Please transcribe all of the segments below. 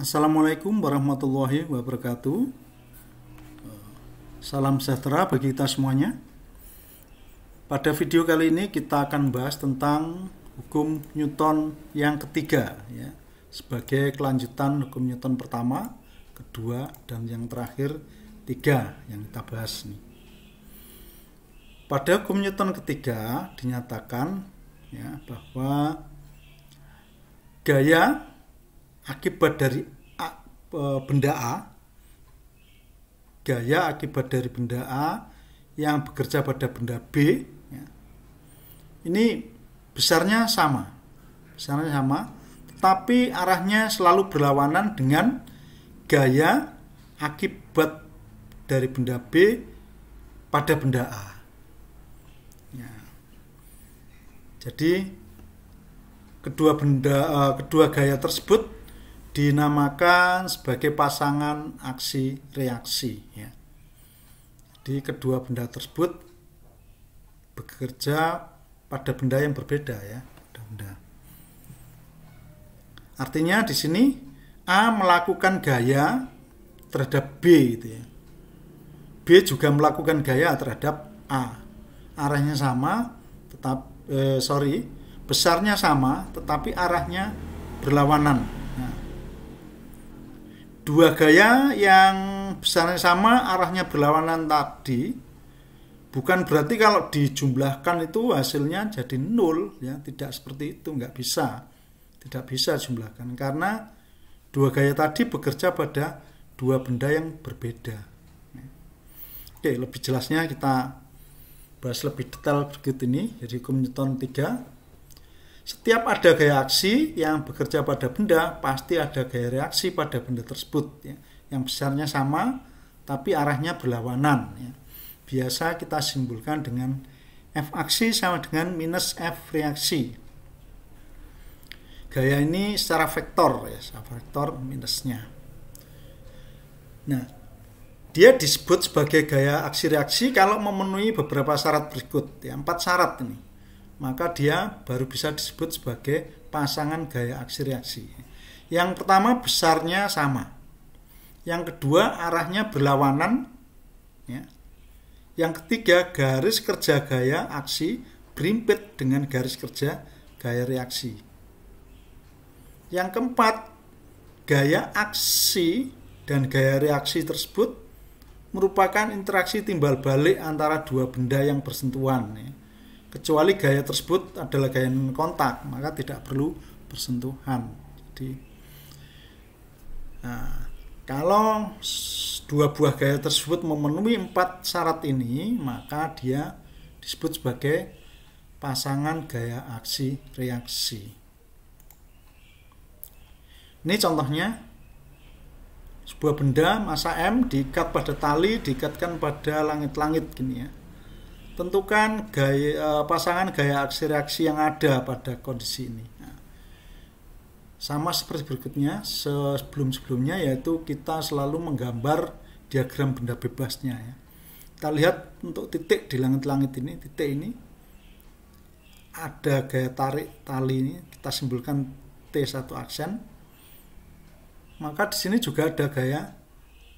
Assalamualaikum warahmatullahi wabarakatuh. Salam sejahtera bagi kita semuanya. Pada video kali ini kita akan bahas tentang hukum Newton yang ketiga, ya, sebagai kelanjutan hukum Newton pertama, kedua, dan yang terakhir tiga yang kita bahas nih. Pada hukum Newton ketiga dinyatakan, ya, bahwa gaya akibat dari benda A, gaya akibat dari benda A yang bekerja pada benda B, ya, ini besarnya sama, tetapi arahnya selalu berlawanan dengan gaya akibat dari benda B pada benda A. Ya. Jadi kedua gaya tersebut dinamakan sebagai pasangan aksi reaksi, ya. Jadi kedua benda tersebut bekerja pada benda yang berbeda, ya. Artinya di sini A melakukan gaya terhadap B, gitu ya. B juga melakukan gaya terhadap A. Arahnya sama, besarnya sama, tetapi arahnya berlawanan. Dua gaya yang besarnya sama, arahnya berlawanan tadi, bukan berarti kalau dijumlahkan itu hasilnya jadi 0, ya. Tidak seperti itu, tidak bisa jumlahkan, karena dua gaya tadi bekerja pada dua benda yang berbeda. Oke, lebih jelasnya kita bahas lebih detail berikut ini. Jadi hukum Newton 3, setiap ada gaya aksi yang bekerja pada benda, pasti ada gaya reaksi pada benda tersebut, ya, yang besarnya sama tapi arahnya berlawanan, ya. Biasa kita simpulkan dengan F aksi sama dengan minus F reaksi. Gaya ini secara vektor, ya, secara vektor minusnya. Nah, dia disebut sebagai gaya aksi reaksi kalau memenuhi beberapa syarat berikut, ya, 4 syarat ini. Maka dia baru bisa disebut sebagai pasangan gaya aksi reaksi. Yang pertama, besarnya sama. Yang kedua, arahnya berlawanan, ya. Yang ketiga, garis kerja gaya aksi berimpit dengan garis kerja gaya reaksi. Yang keempat, gaya aksi dan gaya reaksi tersebut merupakan interaksi timbal balik antara dua benda yang bersentuhan, ya. Kecuali gaya tersebut adalah gaya non kontak, maka tidak perlu bersentuhan. Jadi, kalau dua buah gaya tersebut memenuhi 4 syarat ini, maka dia disebut sebagai pasangan gaya aksi reaksi. Ini contohnya, sebuah benda massa M diikat pada tali, diikatkan pada langit-langit gini, ya. Tentukan pasangan gaya aksi reaksi yang ada pada kondisi ini. Nah, sama seperti berikutnya, sebelumnya, yaitu kita selalu menggambar diagram benda bebasnya, ya. Kita lihat untuk titik di langit-langit ini, titik ini ada gaya tarik tali ini, kita simbolkan T1 aksen. Maka di sini juga ada gaya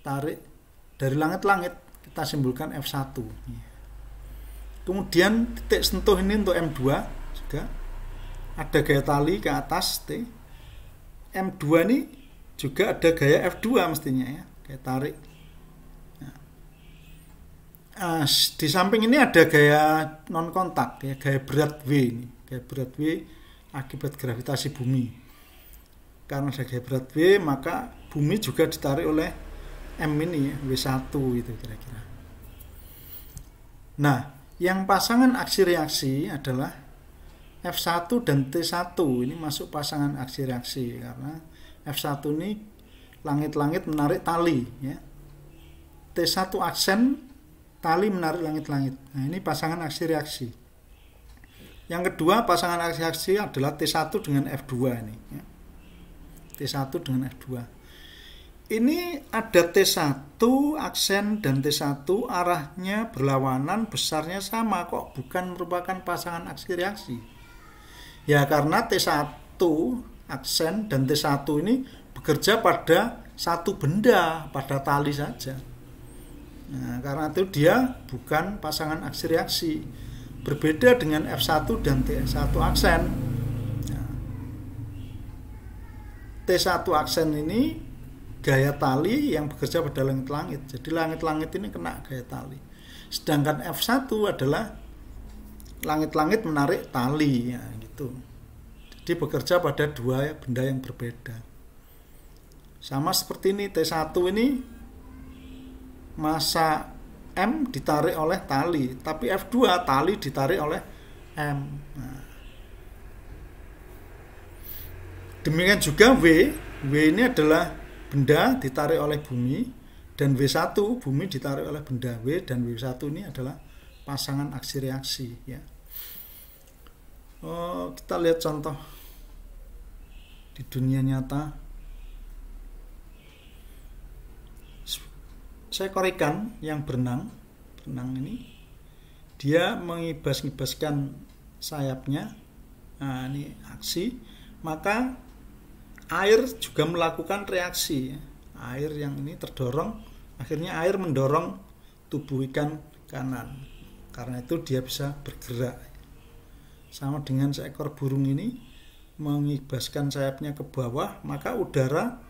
tarik dari langit-langit, kita simbolkan F1. Kemudian titik sentuh ini untuk M2 juga ada gaya tali ke atas T. M2 ini juga ada gaya F2 mestinya, ya, gaya tarik. Nah, di samping ini ada gaya non kontak, ya, gaya berat V ini, gaya berat V akibat gravitasi bumi. Karena ada gaya berat V, maka bumi juga ditarik oleh M ini, ya, W1 itu kira-kira. Nah, yang pasangan aksi reaksi adalah F1 dan T1. Ini masuk pasangan aksi reaksi karena F1 ini langit-langit menarik tali, ya. T1 aksen tali menarik langit-langit. Nah, ini pasangan aksi reaksi. Yang kedua, pasangan aksi reaksi adalah T1 dengan F2 ini, ya. T1 dengan F2. Ini ada T1 aksen dan T1 arahnya berlawanan, besarnya sama, kok bukan merupakan pasangan aksi reaksi. Ya karena T1 aksen dan T1 ini bekerja pada satu benda, pada tali saja. Nah, karena itu dia bukan pasangan aksi reaksi. Berbeda dengan F1 dan T1 aksen. Nah, T1 aksen ini gaya tali yang bekerja pada langit-langit. Jadi langit-langit ini kena gaya tali. Sedangkan F1 adalah langit-langit menarik tali, ya, gitu. Jadi bekerja pada dua benda yang berbeda. Sama seperti ini, T1 ini massa M ditarik oleh tali, tapi F2 tali ditarik oleh M. Nah, demikian juga W ini adalah benda ditarik oleh bumi, dan W1 bumi ditarik oleh benda. W dan W1 ini adalah pasangan aksi reaksi, ya. Kita lihat contoh di dunia nyata. Seekor ikan yang berenang ini, dia mengibas-ibaskan sayapnya. Nah, ini aksi, maka air juga melakukan reaksi. Air yang ini terdorong, akhirnya air mendorong tubuh ikan kanan. Karena itu dia bisa bergerak. Sama dengan seekor burung ini mengibaskan sayapnya ke bawah, maka udara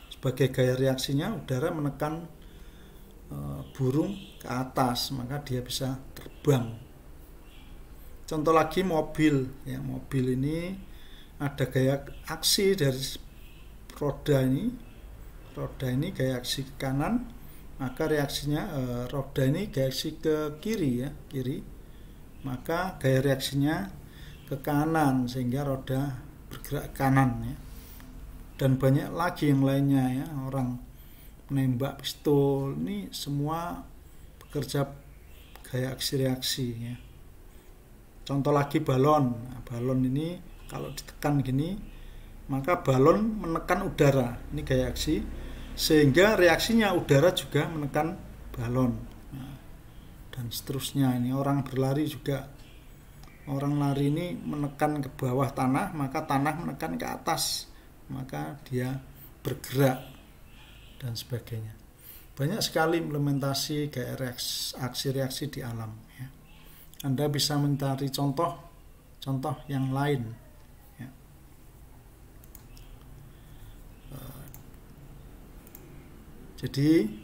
sebagai gaya reaksinya, udara menekan burung ke atas, maka dia bisa terbang. Contoh lagi mobil, ya, mobil ini ada gaya aksi dari roda ini gaya aksi ke kanan, maka reaksinya roda ini gaya aksi ke kiri, ya, kiri, maka gaya reaksinya ke kanan sehingga roda bergerak ke kanan, ya. Dan banyak lagi yang lainnya, ya, orang menembak pistol, ini semua bekerja gaya aksi reaksi, ya. Contoh lagi balon. Nah, balon ini kalau ditekan gini, maka balon menekan udara, ini gaya aksi, sehingga reaksinya udara juga menekan balon. Nah, dan seterusnya. Ini orang berlari juga, orang lari ini menekan ke bawah tanah, maka tanah menekan ke atas, maka dia bergerak, dan sebagainya. Banyak sekali implementasi gaya aksi-reaksi di alam, ya. Anda bisa mencari contoh yang lain, ya. Jadi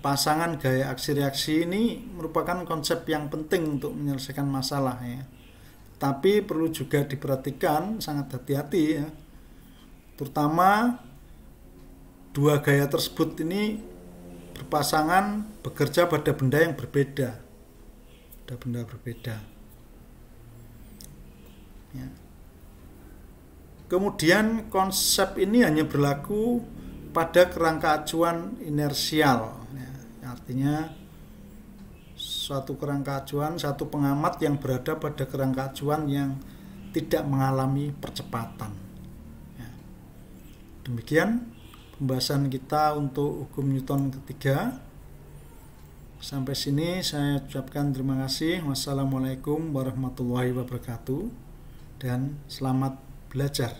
pasangan gaya aksi-reaksi ini merupakan konsep yang penting untuk menyelesaikan masalah, ya. Tapi perlu juga diperhatikan, sangat hati-hati, ya. Terutama dua gaya tersebut ini berpasangan, bekerja pada benda yang berbeda. Pada benda berbeda. Ya. Kemudian konsep ini hanya berlaku pada kerangka acuan inersial. Ya. Artinya suatu kerangka acuan, satu pengamat yang berada pada kerangka acuan yang tidak mengalami percepatan. Ya. Demikian pembahasan kita untuk hukum Newton ketiga. Sampai sini saya ucapkan terima kasih. Wassalamualaikum warahmatullahi wabarakatuh, dan selamat belajar.